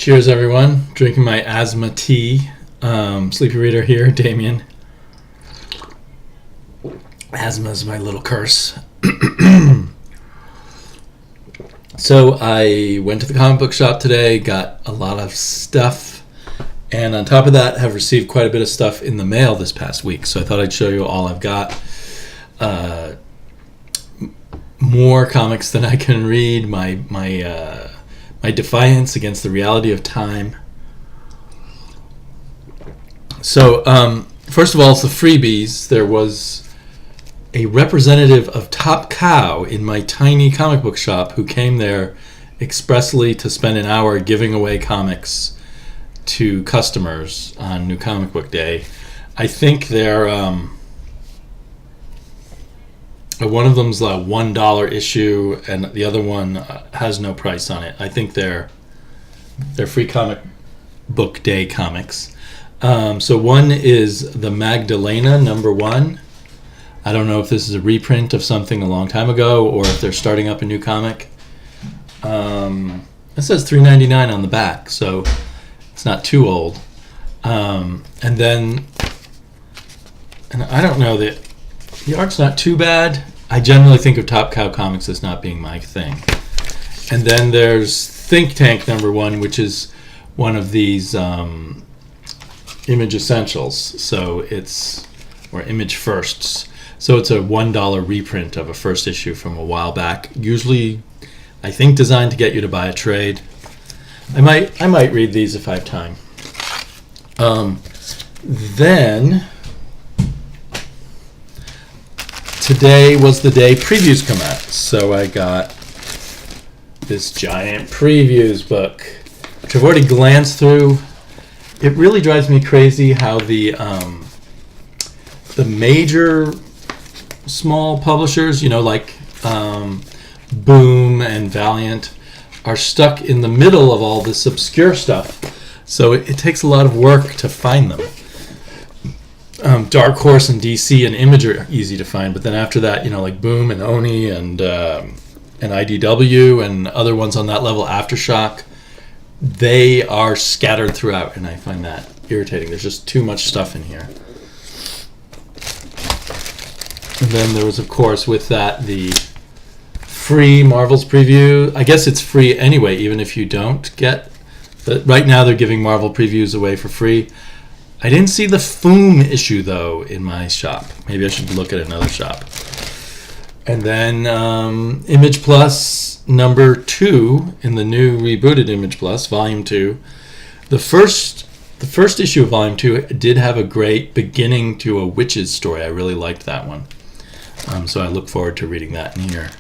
Cheers, everyone. Drinking my asthma tea. Sleepy Reader here, Damien. Asthma is my little curse. So I went to the comic book shop today, got a lot of stuff, and on top of that, have received quite a bit of stuff in the mail this past week. So I thought I'd show you all I've got. More comics than I can read. My defiance against the reality of time. So, first of all, it's the freebies. There was a representative of Top Cow in my tiny comic book shop who came there expressly to spend an hour giving away comics to customers on New Comic Book Day. I think they're one of them's a $1 issue, and the other one has no price on it. I think they're free comic book day comics. So one is the Magdalena #1. I don't know if this is a reprint of something a long time ago or if they're starting up a new comic. It says $3.99 on the back, so it's not too old. And I don't know, the art's not too bad. I generally think of Top Cow Comics as not being my thing. And then there's Think Tank #1, which is one of these Image Essentials, or Image Firsts. So it's a $1 reprint of a first issue from a while back. Usually, I think designed to get you to buy a trade. I might read these if I have time. Then today was the day previews come out. So I got this giant previews book, which I've already glanced through. It really drives me crazy how the major small publishers, like Boom and Valiant, are stuck in the middle of all this obscure stuff. So it takes a lot of work to find them. Dark Horse and DC and Image are easy to find, but then after that, like Boom and Oni and IDW and other ones on that level, Aftershock, they are scattered throughout, and I find that irritating. There's just too much stuff in here. And then there was, of course, with that, the free Marvel's preview. I guess it's free anyway, even if you don't get... But right now they're giving Marvel previews away for free. I didn't see the Foom issue, though, in my shop. Maybe I should look at another shop. And then Image Plus #2 in the new rebooted Image Plus, Volume 2. The first issue of Volume 2 did have a great beginning to a witch's story. I really liked that one. So I look forward to reading that in here.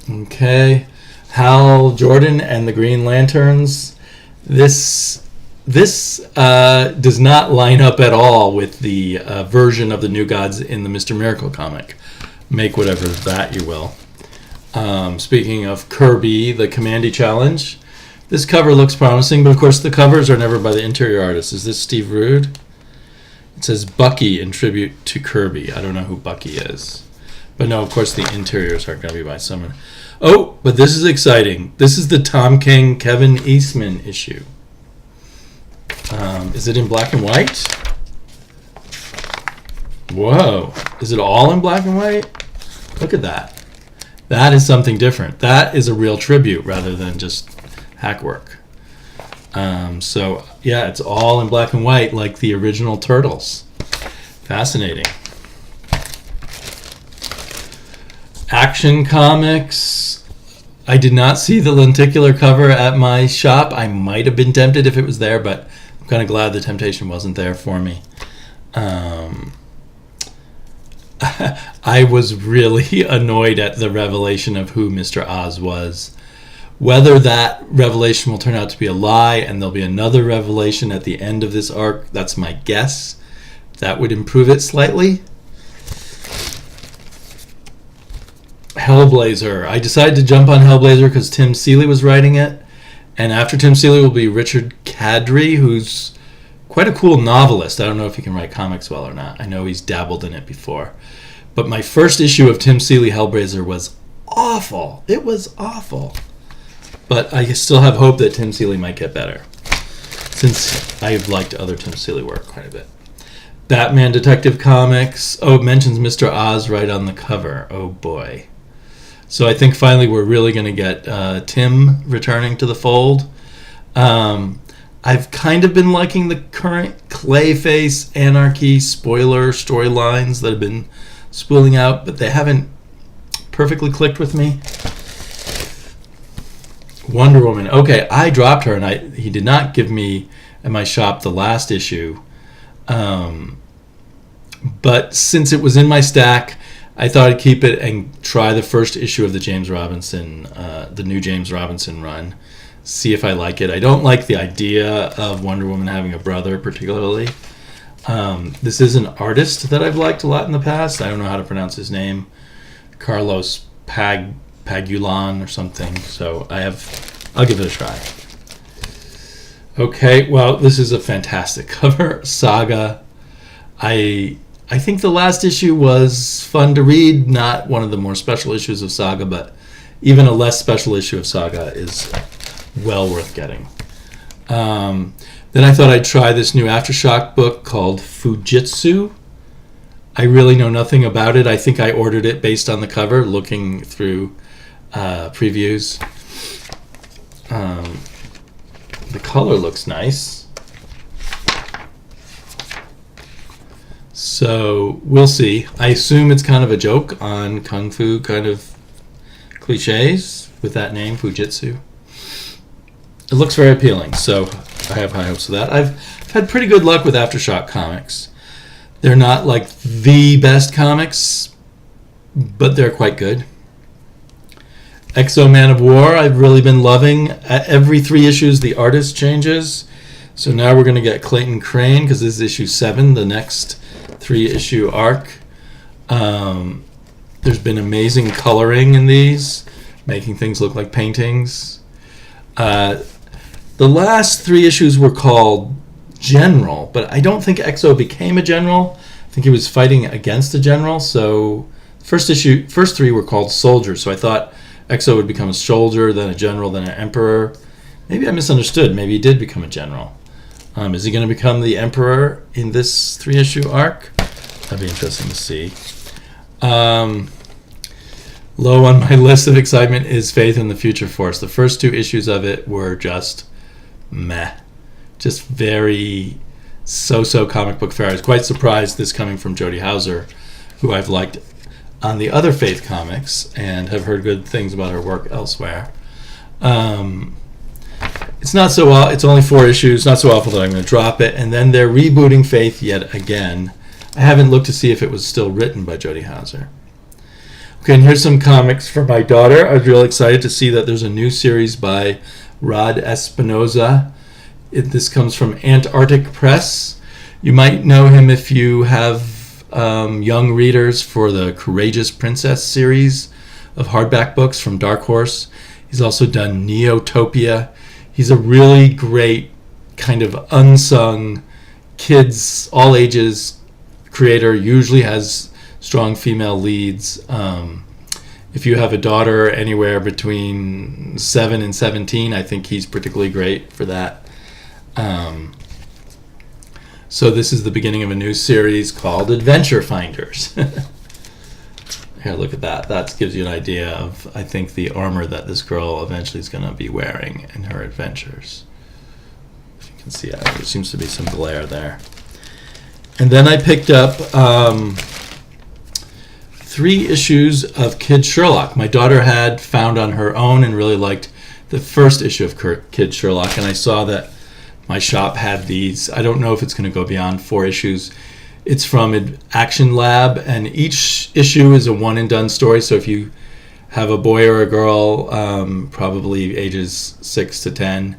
Okay. Hal Jordan and the Green Lanterns. This does not line up at all with the version of the New Gods in the Mr. Miracle comic. Make whatever that you will. Speaking of Kirby, the Commandy Challenge, this cover looks promising, but of course the covers are never by the interior artist. Is this Steve Rude? It says Bucky in tribute to Kirby. I don't know who Bucky is. But no, of course the interiors aren't going to be by someone. Oh, but this is exciting. This is the Tom King, Kevin Eastman issue. Is it in black and white? Whoa. Is it all in black and white? Look at that. That is something different. That is a real tribute rather than just hackwork. So, yeah, it's all in black and white like the original Turtles. Fascinating. Action Comics. I did not see the lenticular cover at my shop. I might have been tempted if it was there, but I'm kind of glad the temptation wasn't there for me. I was really annoyed at the revelation of who Mr. Oz was. Whether that revelation will turn out to be a lie and there'll be another revelation at the end of this arc, that's my guess. That would improve it slightly. Hellblazer. I decided to jump on Hellblazer because Tim Seeley was writing it. And after Tim Seeley will be Richard Kadrey, who's quite a cool novelist. I don't know if he can write comics well or not. I know he's dabbled in it before. But my first issue of Tim Seeley Hellblazer was awful. It was awful. but I still have hope that Tim Seeley might get better, since I've liked other Tim Seeley work quite a bit. Batman Detective Comics. Oh, it mentions Mr. Oz right on the cover. Oh boy. So I think finally we're really going to get Tim returning to the fold. I've kind of been liking the current Clayface Anarchy spoiler storylines that have been spooling out, but they haven't perfectly clicked with me. Wonder Woman. Okay, I dropped her, and he did not give me at my shop the last issue. But since it was in my stack, I thought I'd keep it and try the first issue of the James Robinson, the new James Robinson run. See if I like it. I don't like the idea of Wonder Woman having a brother particularly. This is an artist that I've liked a lot in the past. I don't know how to pronounce his name. Carlos Pagulan or something. So I'll give it a try. Okay, well, this is a fantastic cover. Saga. I think the last issue was fun to read, not one of the more special issues of Saga, but even a less special issue of Saga is well worth getting. Then I thought I'd try this new Aftershock book called Fujitsu. I really know nothing about it. I think I ordered it based on the cover, looking through previews. The color looks nice. So we'll see. I assume it's kind of a joke on Kung Fu kind of cliches with that name, Fujitsu. It looks very appealing, so I have high hopes of that. I've had pretty good luck with Aftershock comics. They're not like the best comics, but they're quite good. Exo Man of War, I've really been loving. Every 3 issues, the artist changes. So now we're going to get Clayton Crane, because this is issue 7, the next 3-issue arc. There's been amazing coloring in these, making things look like paintings. The last 3 issues were called General, but I don't think Exo became a general. I think he was fighting against a general. So first 3 were called Soldier. So I thought Exo would become a soldier, then a general, then an emperor. Maybe I misunderstood. Maybe he did become a general. Is he going to become the emperor in this 3-issue arc? That'd be interesting to see. Low on my list of excitement is Faith in the Future Force. The first 2 issues of it were just meh. Just very so-so comic book fare. I was quite surprised this coming from Jody Houser, who I've liked on the other Faith comics and have heard good things about her work elsewhere. It's not so. It's only 4 issues. Not so awful that I'm going to drop it. And then they're rebooting Faith yet again. I haven't looked to see if it was still written by Jody Houser. Okay, and here's some comics for my daughter. I was really excited to see that there's a new series by Rod Espinoza. This comes from Antarctic Press. You might know him if you have young readers for the Courageous Princess series of hardback books from Dark Horse. He's also done Neotopia. He's a really great kind of unsung kids, all ages creator, usually has strong female leads. If you have a daughter anywhere between 7 and 17, I think he's particularly great for that. So this is the beginning of a new series called Adventure Finders. Here, look at that. That gives you an idea of, I think, the armor that this girl eventually is going to be wearing in her adventures. If you can see it, there seems to be some glare there. And then I picked up 3 issues of Kid Sherlock. My daughter had found on her own and really liked the first issue of Kid Sherlock, and I saw that my shop had these. I don't know if it's going to go beyond 4 issues. It's from Action Lab, and each issue is a one-and-done story. So if you have a boy or a girl, probably ages 6 to 10,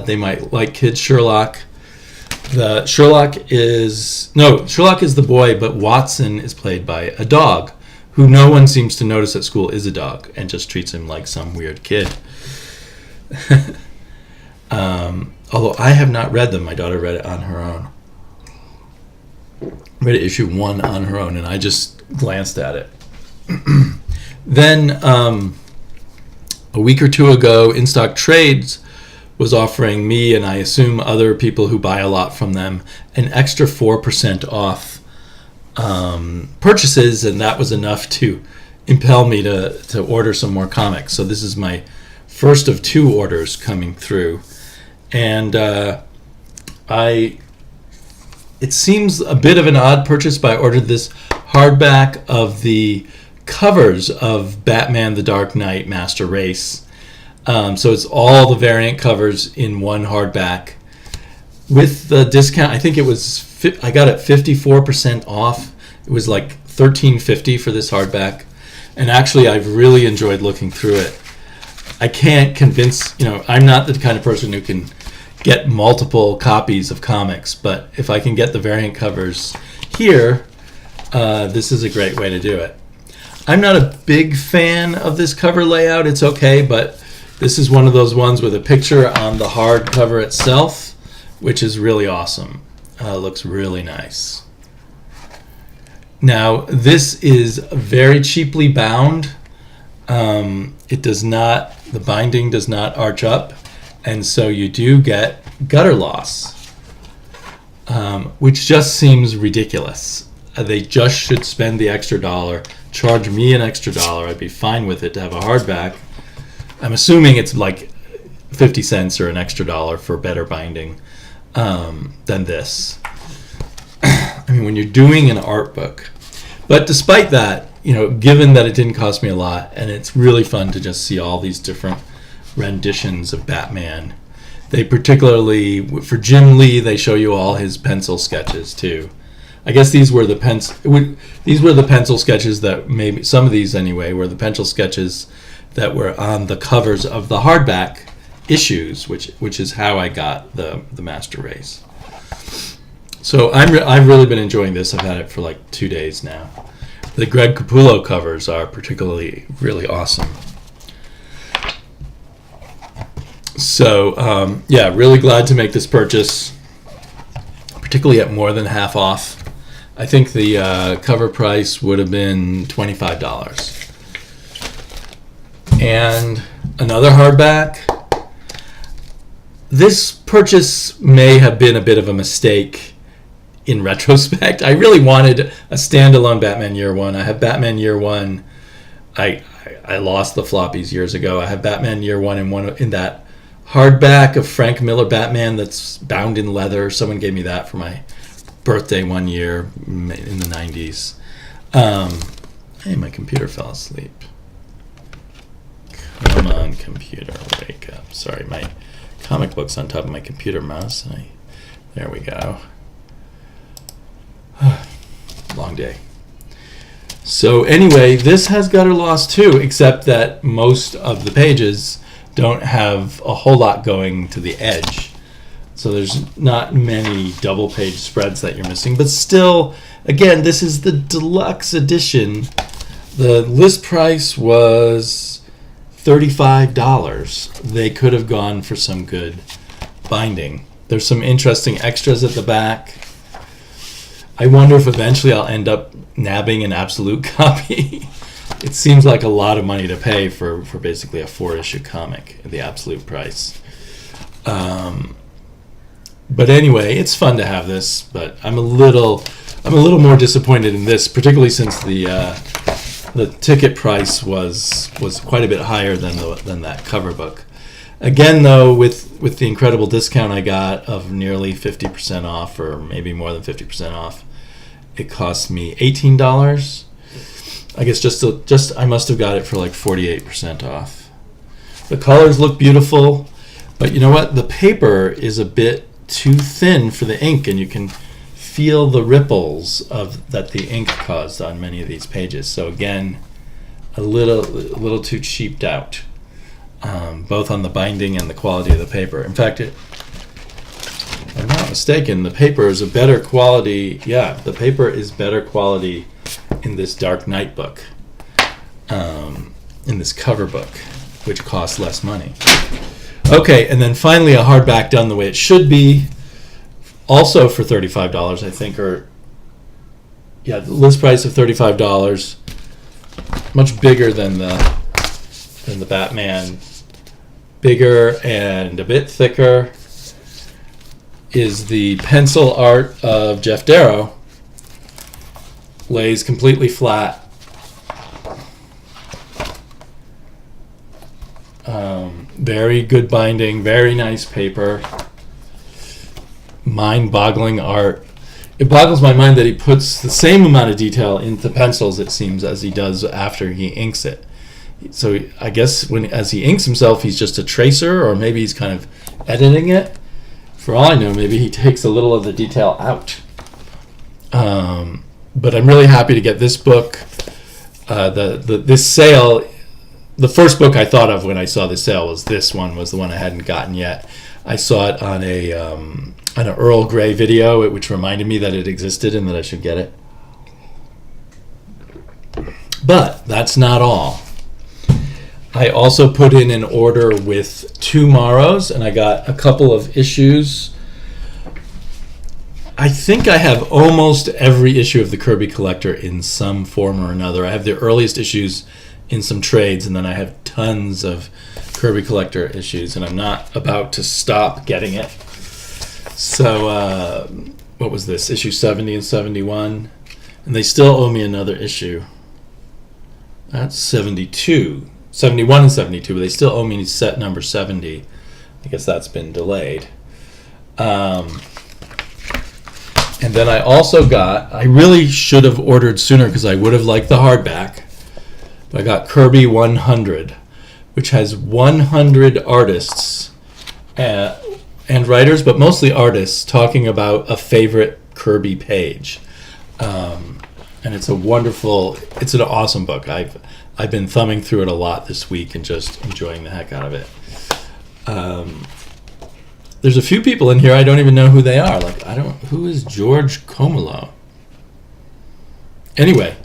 they might like Kid Sherlock. Sherlock is the boy, but Watson is played by a dog, who no one seems to notice at school is a dog, and just treats him like some weird kid. Although I have not read them. My daughter read it on her own. Read issue 1 on her own, and I just glanced at it. Then A week or two ago, In Stock Trades was offering me, and I assume other people who buy a lot from them, an extra 4% off purchases, and that was enough to impel me to order some more comics. So this is my first of 2 orders coming through, and it seems a bit of an odd purchase, but I ordered this hardback of the covers of Batman the Dark Knight Master Race. So it's all the variant covers in one hardback. With the discount, I think I got it 54% off. It was like $13.50 for this hardback. And actually, I've really enjoyed looking through it. I can't convince, I'm not the kind of person who can get multiple copies of comics, but if I can get the variant covers here, this is a great way to do it. I'm not a big fan of this cover layout. It's okay, but this is one of those ones with a picture on the hard cover itself, which is really awesome. Looks really nice. Now, this is very cheaply bound. The binding does not arch up, and so you do get gutter loss, which just seems ridiculous. They just should spend the extra $1, charge me an extra $1. I'd be fine with it to have a hardback. I'm assuming it's like 50 cents or an extra $1 for better binding than this. I mean, when you're doing an art book. But despite that, given that it didn't cost me a lot, and it's really fun to just see all these different renditions of Batman. They particularly, for Jim Lee, they show you all his pencil sketches too. I guess these were the pencil sketches that maybe some of these anyway were the pencil sketches that were on the covers of the hardback issues, which is how I got the Master Race. So I've really been enjoying this. I've had it for like 2 days now. The Greg Capullo covers are particularly really awesome. So really glad to make this purchase, particularly at more than half off. I think the cover price would have been $25. And another hardback. This purchase may have been a bit of a mistake in retrospect. I really wanted a standalone Batman Year One. I have Batman Year One. I lost the floppies years ago. I have Batman Year One in that hardback of Frank Miller Batman that's bound in leather. Someone gave me that for my birthday one year in the 90s. Hey, my computer fell asleep. Come on, computer, wake up. Sorry, my comic book's on top of my computer mouse. There we go. Long day. So anyway, this has gutter loss too, except that most of the pages don't have a whole lot going to the edge. So there's not many double page spreads that you're missing. But still, again, this is the deluxe edition. The list price was $35. They could have gone for some good binding. There's some interesting extras at the back. I wonder if eventually I'll end up nabbing an absolute copy. It seems like a lot of money to pay for basically a 4-issue comic at the absolute price. But anyway, it's fun to have this, but I'm a little more disappointed in this, particularly since the ticket price was quite a bit higher than that cover book. Again, though, with the incredible discount I got of nearly 50% off, or maybe more than 50% off, it cost me $18. I guess just I must have got it for like 48% off. The colors look beautiful, but you know what? The paper is a bit too thin for the ink, and you can feel the ripples that the ink caused on many of these pages. So again, a little too cheaped out, both on the binding and the quality of the paper. In fact, if I'm not mistaken, the paper is a better quality. Yeah, the paper is better quality in this Dark Knight book, in this cover book, which costs less money. Okay, and then finally a hardback done the way it should be, also for $35, I think, the list price of $35, much bigger than and the Batman bigger and a bit thicker is the pencil art of Jeff Darrow. Lays completely flat. Very good binding, very nice paper. Mind-boggling art. It boggles my mind that he puts the same amount of detail into pencils, it seems, as he does after he inks it. So I guess as he inks himself, he's just a tracer, or maybe he's kind of editing it. For all I know, maybe he takes a little of the detail out. But I'm really happy to get this book. This sale, the first book I thought of when I saw the sale was this one, was the one I hadn't gotten yet. I saw it on an Earl Grey video, which reminded me that it existed and that I should get it. But that's not all. I also put in an order with Tomorrows, and I got a couple of issues. I think I have almost every issue of the Kirby Collector in some form or another. I have the earliest issues in some trades, and then I have tons of Kirby Collector issues, and I'm not about to stop getting it. So, what was this? Issue 70 and 71. And they still owe me another issue. That's 72. 71 and 72, but they still owe me set number 70. I guess that's been delayed. And then I also got, I really should have ordered sooner because I would have liked the hardback, but I got Kirby 100, which has 100 artists and writers, but mostly artists, talking about a favorite Kirby page. And it's it's an awesome book. I've been thumbing through it a lot this week and just enjoying the heck out of it. There's a few people in here I don't even know who they are. Who is George Comolo? Anyway,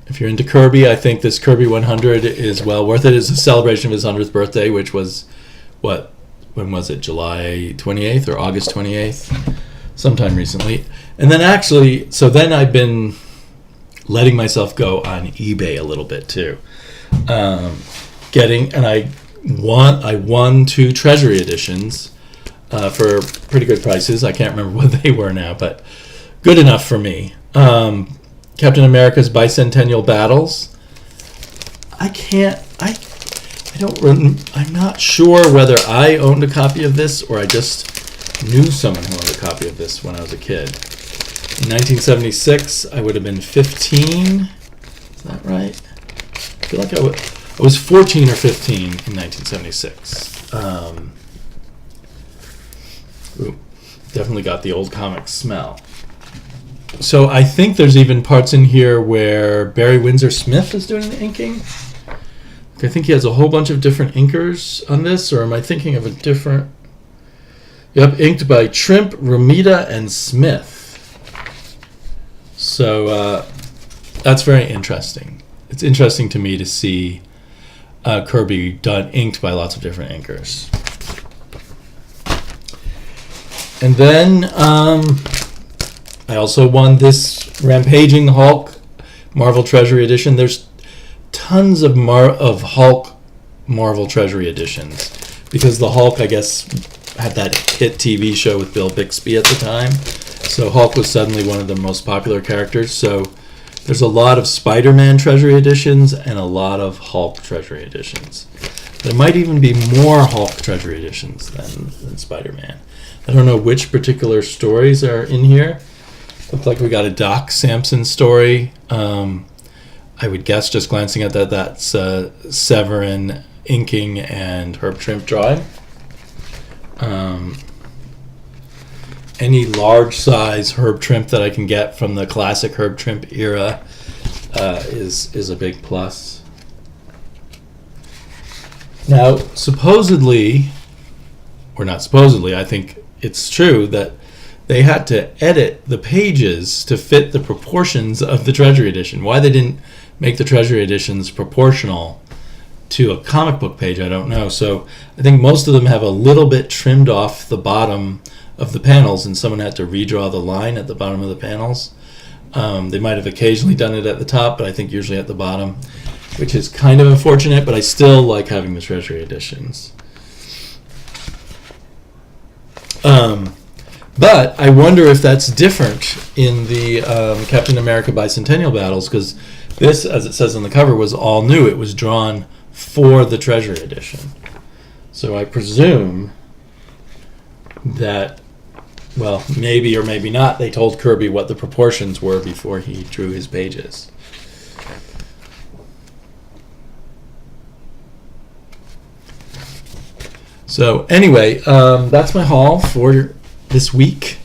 if you're into Kirby, I think this Kirby 100 is well worth it. It's a celebration of his 100th birthday, which was, when was it? July 28th or August 28th? Sometime recently. And then then I've been letting myself go on eBay a little bit too. I won 2 Treasury editions for pretty good prices. I can't remember what they were now, but good enough for me. Captain America's Bicentennial Battles. I'm not sure whether I owned a copy of this or I just knew someone who owned a copy of this when I was a kid. In 1976, I would have been 15. Is that right? I feel like I was 14 or 15 in 1976. Definitely got the old comic smell. So I think there's even parts in here where Barry Windsor Smith is doing the inking. I think he has a whole bunch of different inkers on this, or am I thinking of a different... Yep, inked by Trimp, Romita, and Smith. So that's very interesting. It's interesting to me to see Kirby inked by lots of different inkers. And then I also won this Rampaging the Hulk Marvel Treasury Edition. There's tons of Hulk Marvel Treasury editions because the Hulk, I guess, had that hit TV show with Bill Bixby at the time. So Hulk was suddenly one of the most popular characters. So there's a lot of Spider-Man Treasury editions and a lot of Hulk Treasury editions. There might even be more Hulk Treasury editions than Spider-Man. I don't know which particular stories are in here. Looks like we got a Doc Samson story. I would guess, just glancing at that, that's Severin inking and Herb Trimp drawing. Any large size Herb Trimp that I can get from the classic Herb Trimp era is a big plus. Now, supposedly, or not supposedly, I think it's true that they had to edit the pages to fit the proportions of the Treasury Edition. Why they didn't make the Treasury Editions proportional to a comic book page, I don't know. So I think most of them have a little bit trimmed off the bottom of the panels, and someone had to redraw the line at the bottom of the panels. They might have occasionally done it at the top, but I think usually at the bottom. which is kind of unfortunate, but I still like having the Treasury editions. But I wonder if that's different in the Captain America Bicentennial Battles, because this, as it says on the cover, was all new. It was drawn for the Treasury edition. So I presume that, well, maybe or maybe not, they told Kirby what the proportions were before he drew his pages. So anyway, that's my haul for this week.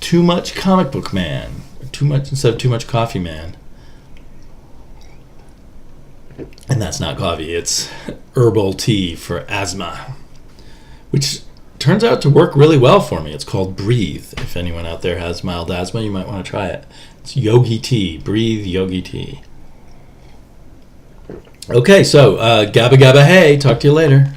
Too Much Comic Book Man. Too much instead of Too Much Coffee Man. And that's not coffee, it's herbal tea for asthma, which turns out to work really well for me. It's called Breathe. If anyone out there has mild asthma, you might want to try it. It's Yogi Tea. Breathe Yogi Tea. Okay, so Gabba Gabba Hey. Talk to you later.